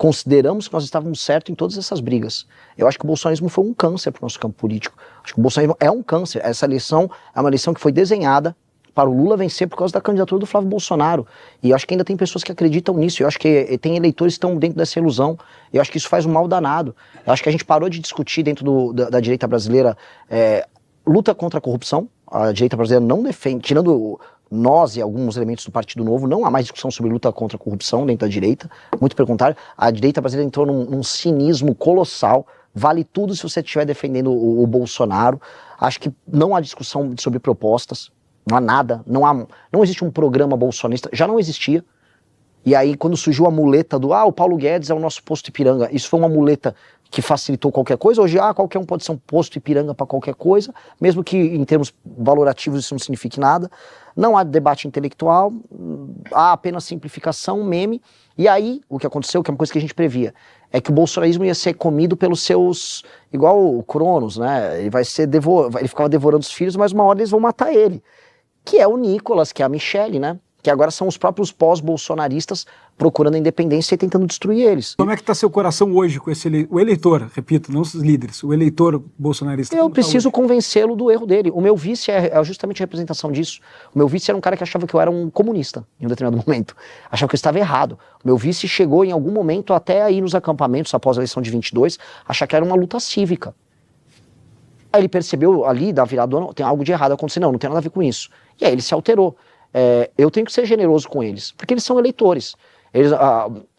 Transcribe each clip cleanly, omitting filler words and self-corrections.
consideramos que nós estávamos certos em todas essas brigas. Eu acho que o bolsonarismo foi um câncer para o nosso campo político. Acho que o bolsonarismo é um câncer. Essa eleição é uma eleição que foi desenhada para o Lula vencer por causa da candidatura do Flávio Bolsonaro. E eu acho que ainda tem pessoas que acreditam nisso. Eu acho que tem eleitores que estão dentro dessa ilusão. Eu acho que isso faz um mal danado. Eu acho que a gente parou de discutir dentro da direita brasileira luta contra a corrupção. A direita brasileira não defende, tirando nós e alguns elementos do Partido Novo, não há mais discussão sobre luta contra a corrupção dentro da direita. Muito pelo contrário, a direita brasileira entrou num cinismo colossal. Vale tudo se você estiver defendendo o Bolsonaro. Acho que não há discussão sobre propostas. Não há nada, não existe um programa bolsonarista, já não existia. E aí quando surgiu a muleta o Paulo Guedes é o nosso posto Ipiranga, isso foi uma muleta que facilitou qualquer coisa. Hoje qualquer um pode ser um posto Ipiranga para qualquer coisa, mesmo que em termos valorativos isso não signifique nada. Não há debate intelectual, há apenas simplificação, meme. E aí o que aconteceu, que é uma coisa que a gente previa, é que o bolsonarismo ia ser comido pelos seus, igual o Cronos, né? Ele ficava devorando os filhos, mas uma hora eles vão matar ele. Que é o Nicolas, que é a Michelle, né? Que agora são os próprios pós-bolsonaristas procurando a independência e tentando destruir eles. Como é que está seu coração hoje com o eleitor, repito, não os líderes, o eleitor bolsonarista? Eu preciso convencê-lo do erro dele. O meu vice é justamente a representação disso. O meu vice era um cara que achava que eu era um comunista em um determinado momento. Achava que eu estava errado. O meu vice chegou em algum momento até aí nos acampamentos após a eleição de 22, achar que era uma luta cívica. Aí ele percebeu ali, da virada do ano, tem algo de errado acontecendo, não tem nada a ver com isso. E aí ele se alterou. Eu tenho que ser generoso com eles, porque eles são eleitores.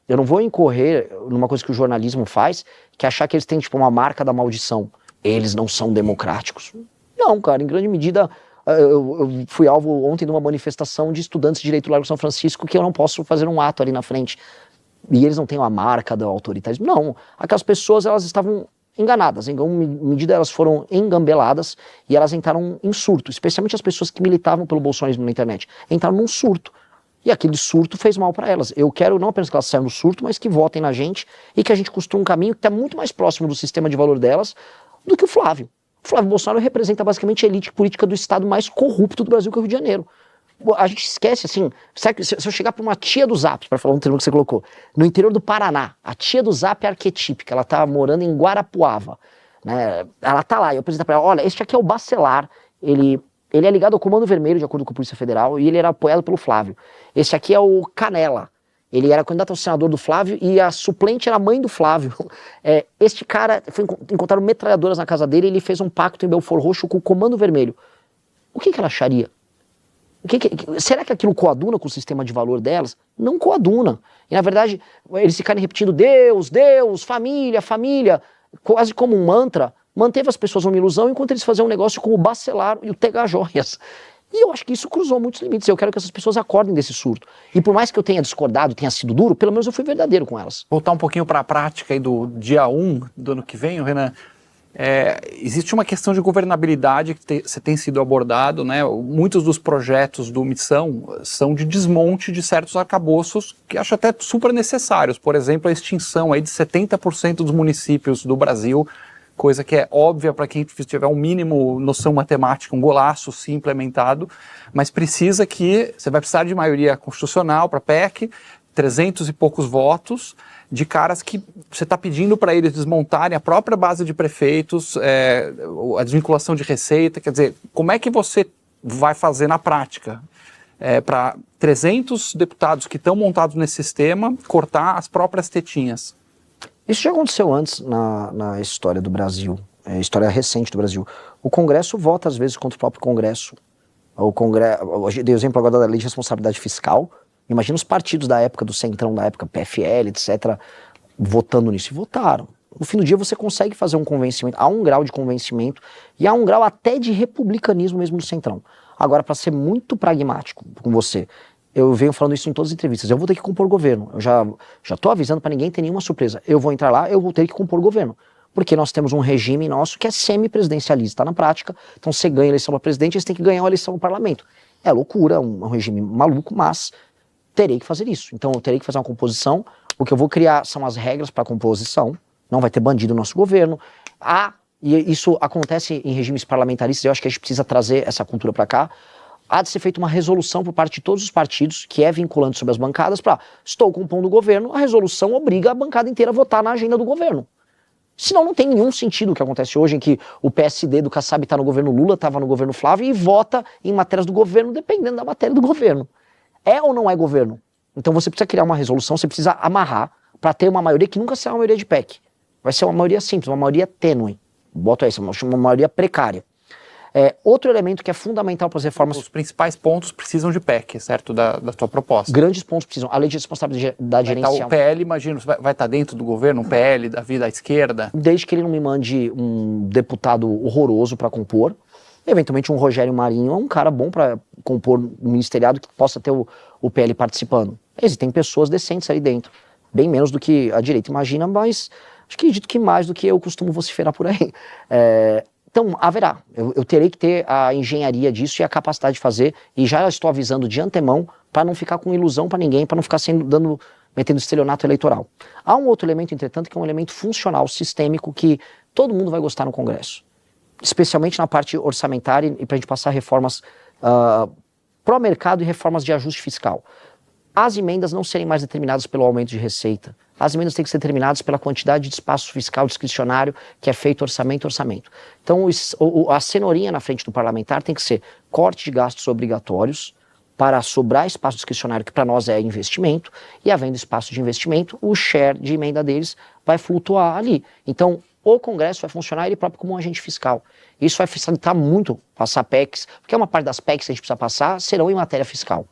Eu não vou incorrer numa coisa que o jornalismo faz, que é achar que eles têm tipo uma marca da maldição. Eles não são democráticos. Não, cara, em grande medida, eu fui alvo ontem de uma manifestação de estudantes de direito do Largo São Francisco que eu não posso fazer um ato ali na frente. E eles não têm uma marca do autoritarismo. Não, aquelas pessoas, elas estavam enganadas, em alguma medida elas foram engambeladas e elas entraram em surto, especialmente as pessoas que militavam pelo bolsonarismo na internet, entraram num surto, e aquele surto fez mal para elas. Eu quero não apenas que elas saiam do surto, mas que votem na gente e que a gente construa um caminho que está muito mais próximo do sistema de valor delas do que o Flávio. O Flávio Bolsonaro representa basicamente a elite política do estado mais corrupto do Brasil, que é o Rio de Janeiro. A gente esquece, assim, se eu chegar para uma tia do Zap, para falar um termo que você colocou, no interior do Paraná, a tia do Zap é arquetípica, ela tá morando em Guarapuava, né? Ela tá lá, eu apresento para ela, olha, este aqui é o Bacelar, ele é ligado ao Comando Vermelho, de acordo com a Polícia Federal, e ele era apoiado pelo Flávio. Este aqui é o Canela, ele era candidato ao senador do Flávio e a suplente era a mãe do Flávio. Este cara, encontraram metralhadoras na casa dele e ele fez um pacto em Belfort Roxo com o Comando Vermelho. O que ela acharia? Será que aquilo coaduna com o sistema de valor delas? Não coaduna. E na verdade, eles ficarem repetindo Deus, Deus, família, família, quase como um mantra, manteve as pessoas numa ilusão enquanto eles faziam um negócio como o Bacelar e o Tega Joias. E eu acho que isso cruzou muitos limites. Eu quero que essas pessoas acordem desse surto. E por mais que eu tenha discordado, tenha sido duro, pelo menos eu fui verdadeiro com elas. Voltar um pouquinho para a prática aí do dia 1 do ano que vem, Renan. Existe uma questão de governabilidade que tem sido abordado, né? Muitos dos projetos do Missão são de desmonte de certos arcabouços que acho até super necessários. Por exemplo, a extinção aí de 70% dos municípios do Brasil, coisa que é óbvia para quem tiver um mínimo noção matemática, um golaço sim implementado, mas você vai precisar de maioria constitucional para PEC, 300 e poucos votos, de caras que você está pedindo para eles desmontarem a própria base de prefeitos, a desvinculação de receita, quer dizer, como é que você vai fazer na prática para 300 deputados que estão montados nesse sistema cortar as próprias tetinhas? Isso já aconteceu antes na história do Brasil, história recente do Brasil. O Congresso vota às vezes contra o próprio Congresso. Eu dei o exemplo agora da lei de responsabilidade fiscal. Imagina os partidos da época, do Centrão da época, PFL, etc., votando nisso. E votaram. No fim do dia você consegue fazer um convencimento, há um grau de convencimento e há um grau até de republicanismo mesmo no Centrão. Agora, para ser muito pragmático com você, eu venho falando isso em todas as entrevistas, eu vou ter que compor governo. Eu já estou avisando para ninguém ter nenhuma surpresa. Eu vou entrar lá, eu vou ter que compor governo. Porque nós temos um regime nosso que é semi-presidencialista na prática. Então você ganha a eleição para presidente, você tem que ganhar uma eleição no parlamento. É loucura, um regime maluco, mas terei que fazer isso. Então eu terei que fazer uma composição. O que eu vou criar são as regras para a composição. Não vai ter bandido no nosso governo. E isso acontece em regimes parlamentaristas, eu acho que a gente precisa trazer essa cultura para cá. há de ser feita uma resolução por parte de todos os partidos, que é vinculante sobre as bancadas, para estou compondo o governo, a resolução obriga a bancada inteira a votar na agenda do governo. Senão não tem nenhum sentido o que acontece hoje, em que o PSD do Kassab está no governo Lula, estava no governo Flávio, e vota em matérias do governo dependendo da matéria do governo. É ou não é governo? Então você precisa criar uma resolução, você precisa amarrar para ter uma maioria que nunca será uma maioria de PEC. Vai ser uma maioria simples, uma maioria tênue. Bota essa, uma maioria precária. Outro elemento que é fundamental para as reformas... Os principais pontos precisam de PEC, certo? Da tua proposta. Grandes pontos precisam. A lei de responsabilidade gerencial... O PL, imagino, vai estar dentro do governo, um PL da vida à esquerda? Desde que ele não me mande um deputado horroroso para compor, eventualmente um Rogério Marinho é um cara bom para compor um ministeriado que possa ter o PL participando. Existem pessoas decentes ali dentro, bem menos do que a direita imagina, mas acho que acredito que mais do que eu costumo vociferar por aí. Então, haverá. Eu terei que ter a engenharia disso e a capacidade de fazer, e já estou avisando de antemão para não ficar com ilusão para ninguém, para não ficar metendo estelionato eleitoral. Há um outro elemento, entretanto, que é um elemento funcional, sistêmico, que todo mundo vai gostar no Congresso. Especialmente na parte orçamentária e para a gente passar reformas pró-mercado e reformas de ajuste fiscal. As emendas não serem mais determinadas pelo aumento de receita. As emendas têm que ser determinadas pela quantidade de espaço fiscal discricionário que é feito orçamento. Então a cenourinha na frente do parlamentar tem que ser corte de gastos obrigatórios para sobrar espaço discricionário, que para nós é investimento, e havendo espaço de investimento, o share de emenda deles vai flutuar ali. Então o Congresso vai funcionar ele próprio como um agente fiscal. Isso vai facilitar muito passar PECs, porque uma parte das PECs que a gente precisa passar serão em matéria fiscal.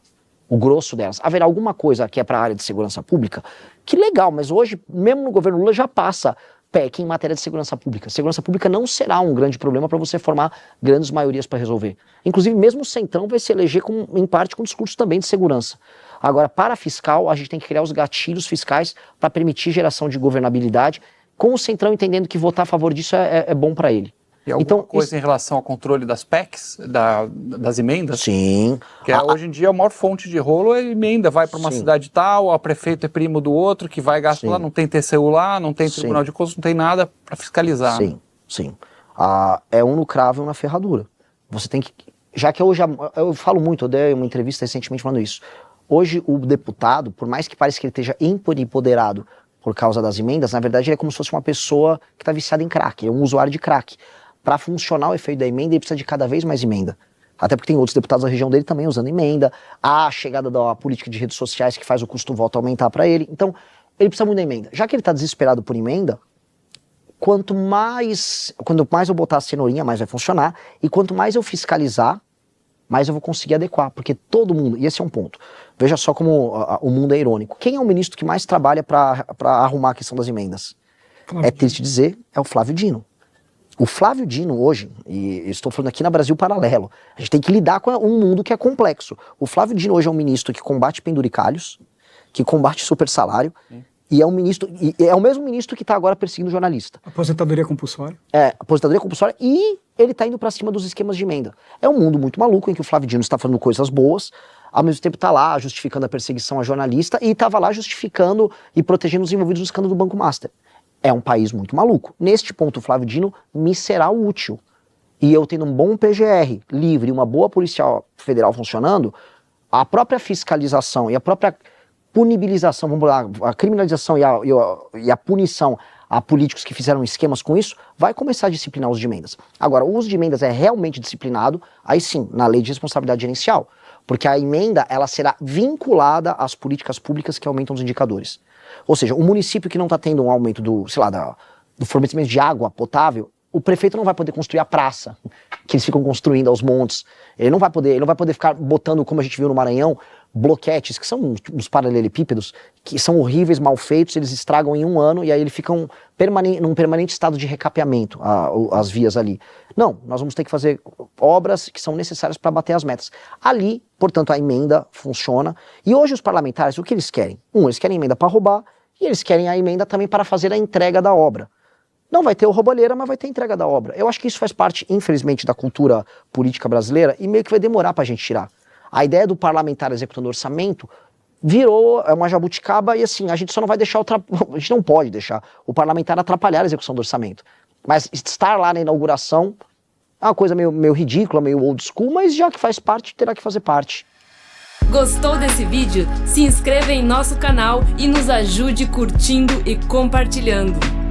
O grosso delas. Haverá alguma coisa que é para a área de segurança pública? Que legal, mas hoje, mesmo no governo Lula, já passa PEC em matéria de segurança pública. Segurança pública não será um grande problema para você formar grandes maiorias para resolver. Inclusive, mesmo o Centrão vai se eleger, em parte, com discurso também de segurança. Agora, para fiscal, a gente tem que criar os gatilhos fiscais para permitir geração de governabilidade, com o Centrão entendendo que votar a favor disso é bom para ele. E alguma coisa em relação ao controle das PECs, das emendas? Sim. Que hoje em dia a maior fonte de rolo é emenda, vai para uma cidade tal, o prefeito é primo do outro, que vai gastar lá, não tem TCU lá, não tem Tribunal de Contas, não tem nada para fiscalizar. Sim. É um no cravo e um na ferradura. Você tem que... Já que hoje, eu falo muito, eu dei uma entrevista recentemente falando isso. Hoje o deputado, por mais que pareça que ele esteja empoderado por causa das emendas, na verdade ele é como se fosse uma pessoa que está viciada em crack, é um usuário de crack. Para funcionar o efeito da emenda, ele precisa de cada vez mais emenda. Até porque tem outros deputados da região dele também usando emenda. Há a chegada da política de redes sociais que faz o custo do voto aumentar para ele. Então, ele precisa muito da emenda. Já que ele está desesperado por emenda, quanto mais eu botar a cenourinha, mais vai funcionar. E quanto mais eu fiscalizar, mais eu vou conseguir adequar. Porque todo mundo, e esse é um ponto, veja só como o mundo é irônico. Quem é o ministro que mais trabalha para arrumar a questão das emendas? É triste dizer, é o Flávio Dino. O Flávio Dino hoje, e estou falando aqui na Brasil Paralelo, a gente tem que lidar com um mundo que é complexo. O Flávio Dino hoje é um ministro que combate penduricalhos, que combate super salário, e é um ministro, e é o mesmo ministro que está agora perseguindo jornalista. Aposentadoria compulsória. Aposentadoria compulsória, e ele está indo para cima dos esquemas de emenda. É um mundo muito maluco em que o Flávio Dino está falando coisas boas, ao mesmo tempo está lá justificando a perseguição a jornalista, e estava lá justificando e protegendo os envolvidos no escândalo do Banco Master. É um país muito maluco. Neste ponto, o Flávio Dino me será útil. E eu tendo um bom PGR livre e uma boa Polícia Federal funcionando, a própria fiscalização e a própria punibilização, vamos lá, a criminalização e a punição a políticos que fizeram esquemas com isso, vai começar a disciplinar os de emendas. Agora, o uso de emendas é realmente disciplinado, aí sim, na lei de responsabilidade gerencial. Porque a emenda, ela será vinculada às políticas públicas que aumentam os indicadores. Ou seja, o município que não está tendo um aumento do fornecimento de água potável, o prefeito não vai poder construir a praça que eles ficam construindo aos montes. Ele não vai poder ficar botando, como a gente viu no Maranhão, bloquetes, que são uns paralelepípedos, que são horríveis, mal feitos, eles estragam em um ano e aí eles ficam num permanente estado de recapeamento, as vias ali. Não, nós vamos ter que fazer obras que são necessárias para bater as metas. Ali, portanto, a emenda funciona. E hoje os parlamentares, o que eles querem? Eles querem emenda para roubar e eles querem a emenda também para fazer a entrega da obra. Não vai ter o roubalheira, mas vai ter a entrega da obra. Eu acho que isso faz parte, infelizmente, da cultura política brasileira e meio que vai demorar para a gente tirar. A ideia do parlamentar executando orçamento virou uma jabuticaba e assim, a gente só não vai deixar, a gente não pode deixar o parlamentar atrapalhar a execução do orçamento. Mas estar lá na inauguração É uma coisa meio ridícula, meio old school, mas já que faz parte, terá que fazer parte. Gostou desse vídeo? Se inscreva em nosso canal e nos ajude curtindo e compartilhando.